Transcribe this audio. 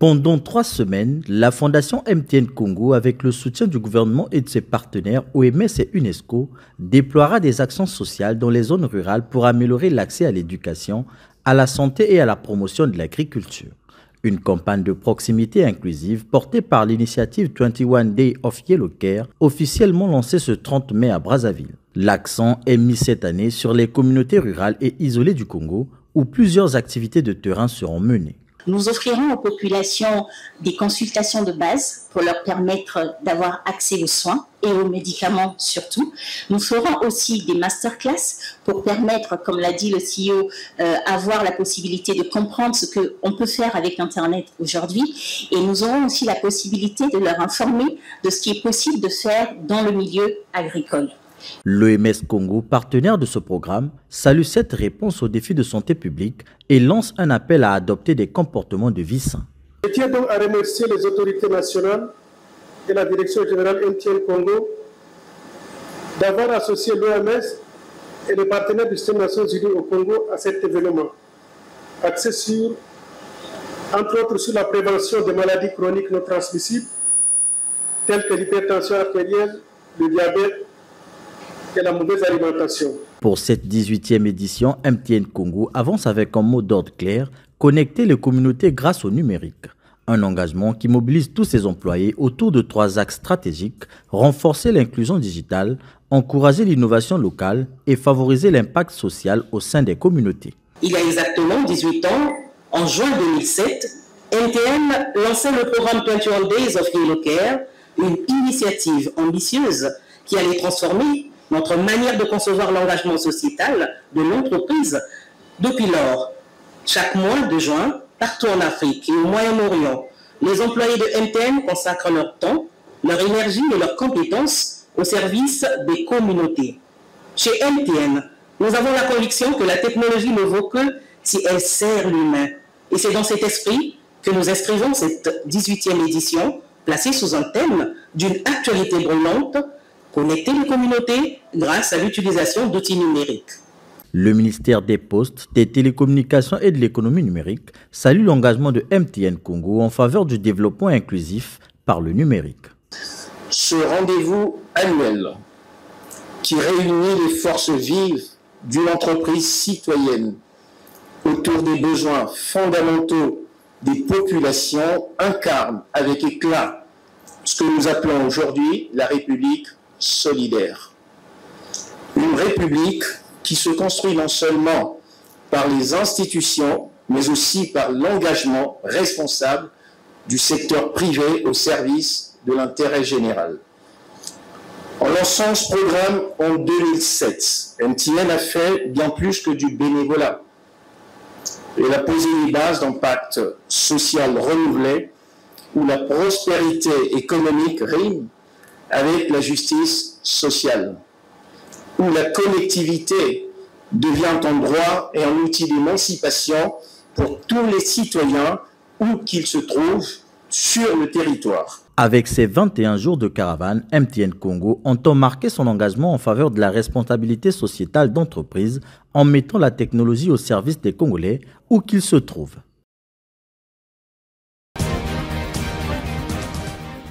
Pendant 3 semaines, la Fondation MTN Congo, avec le soutien du gouvernement et de ses partenaires OMS et UNESCO, déploiera des actions sociales dans les zones rurales pour améliorer l'accès à l'éducation, à la santé et à la promotion de l'agriculture. Une campagne de proximité inclusive portée par l'initiative 21 Days of Yellow Care, officiellement lancée ce 30 mai à Brazzaville. L'accent est mis cette année sur les communautés rurales et isolées du Congo, où plusieurs activités de terrain seront menées. Nous offrirons aux populations des consultations de base pour leur permettre d'avoir accès aux soins et aux médicaments surtout. Nous ferons aussi des masterclass pour permettre, comme l'a dit le CEO, avoir la possibilité de comprendre ce qu'on peut faire avec Internet aujourd'hui. Et nous aurons aussi la possibilité de leur informer de ce qui est possible de faire dans le milieu agricole. L'OMS Congo, partenaire de ce programme, salue cette réponse aux défis de santé publique et lance un appel à adopter des comportements de vie sains. Je tiens donc à remercier les autorités nationales et la direction générale MTN Congo d'avoir associé l'OMS et les partenaires du système des Nations Unies au Congo à cet événement, axé sur, entre autres, sur la prévention des maladies chroniques non transmissibles, telles que l'hypertension artérielle, le diabète, et la mauvaise alimentation. Pour cette 18e édition, MTN Congo avance avec un mot d'ordre clair, connecter les communautés grâce au numérique. Un engagement qui mobilise tous ses employés autour de 3 axes stratégiques, renforcer l'inclusion digitale, encourager l'innovation locale et favoriser l'impact social au sein des communautés. Il y a exactement 18 ans, en juin 2007, MTN lançait le programme 21 Days of Yellow Care, une initiative ambitieuse qui allait transformer notre manière de concevoir l'engagement sociétal de l'entreprise. Depuis lors, chaque mois de juin, partout en Afrique et au Moyen-Orient, les employés de MTN consacrent leur temps, leur énergie et leurs compétences au service des communautés. Chez MTN, nous avons la conviction que la technologie ne vaut que si elle sert l'humain. Et c'est dans cet esprit que nous inscrivons cette 18e édition, placée sous un thème d'une actualité brûlante, connecter les communautés grâce à l'utilisation d'outils numériques. Le ministère des Postes, des Télécommunications et de l'Économie numérique salue l'engagement de MTN Congo en faveur du développement inclusif par le numérique. Ce rendez-vous annuel qui réunit les forces vives d'une entreprise citoyenne autour des besoins fondamentaux des populations incarne avec éclat ce que nous appelons aujourd'hui la République solidaire. Une république qui se construit non seulement par les institutions, mais aussi par l'engagement responsable du secteur privé au service de l'intérêt général. En lançant ce programme en 2007, MTN a fait bien plus que du bénévolat. Elle a posé les bases d'un pacte social renouvelé où la prospérité économique rime avec la justice sociale, où la connectivité devient un droit et un outil d'émancipation pour tous les citoyens, où qu'ils se trouvent sur le territoire. Avec ses 21 jours de caravane, MTN Congo entend marquer son engagement en faveur de la responsabilité sociétale d'entreprise en mettant la technologie au service des Congolais, où qu'ils se trouvent.